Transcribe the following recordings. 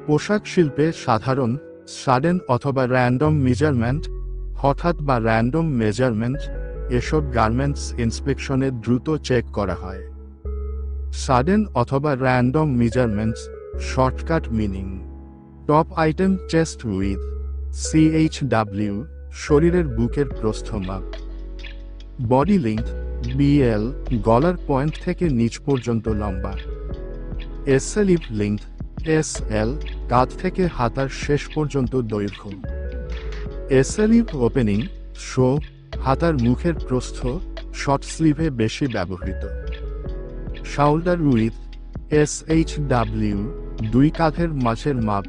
পোশাক শিল্পে সাধারণ সাডেন অথবা র্যান্ডম মেজারমেন্ট, হঠাৎ বা র্যান্ডম মেজারমেন্ট, এসব গার্মেন্টস ইন্সপেকশনে দ্রুত চেক করা হয়। সাডেন অথবা random measurements shortcut meaning: top item chest with, CHW শরীরের বুকের প্রস্থ মাপ। বডি লিংথ, BL গলার পয়েন্ট থেকে নিচ পর্যন্ত লম্বা। স্লিভ লিংথ, SL কাঁধ থেকে হাতার শেষ পর্যন্ত দৈর্ঘ্য। স্লিভ ওপেনিং, শো হাতার মুখের প্রস্থ, শর্ট স্লিভে বেশি ব্যবহৃত। শাউল্ডার উইথ, SHW দুই কাঁধের মাঝের মাপ,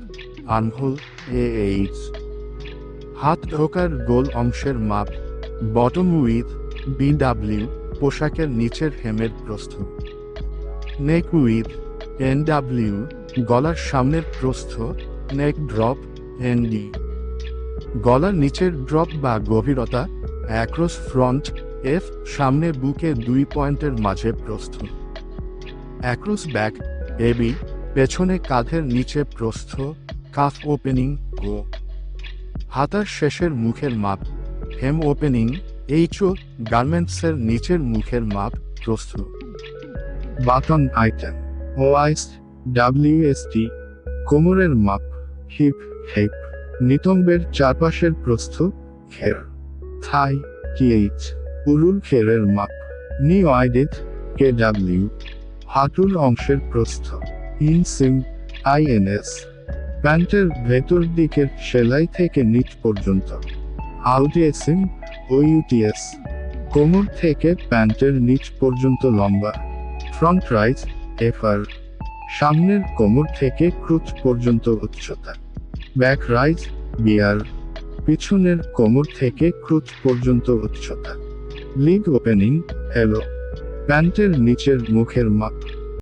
আর্মহোল, AH হাত ঢোকার গোল অংশের মাপ। বটম উইথ, BW পোশাকের নিচের হেমের প্রস্থ। নেক উইথ, NW গলার সামনের প্রস্থ, নেক ড্রপ, ND গলার নিচের ড্রপ বা গভীরতা। অ্যাক্রস ফ্রন্ট, F সামনে বুকে 2 পয়েন্টের মাঝে প্রস্থ। অ্যাক্রস ব্যাক, AB পেছনে কাঁধের নিচে প্রস্থ, কাফ ওপেনিং, O হাতার শেষের মুখের মাপ। হেম ওপেনিং, HO গার্মেন্টসের নিচের মুখের মাপ, প্রস্থ। বাটন আইটেম, OIST, WST কোমরের মাপ। হিপ, হেপ নিতম্বের চারপাশের প্রস্থ, ঘের। থাই, TH উরুর ঘেরের মাপ। নি ওয়াইডেথ, KW হাঁটুর অংশের প্রস্থ। ইনসিম, INS প্যান্টের ভেতর দিকের সেলাই থেকে নিচ পর্যন্ত। আউটসিম, OUTS কোমর থেকে প্যান্টের নিচ পর্যন্ত লম্বা। ফ্রন্ট রাইজ, FR সামনের কোমর থেকে ক্রুচ পর্যন্ত উচ্চতা। ব্যাক রাইজ, BR পিছনের কোমর থেকে ক্রুচ পর্যন্ত উচ্চতা। লিগ ওপেনিং, LO প্যান্টের নিচের মুখের মাপ।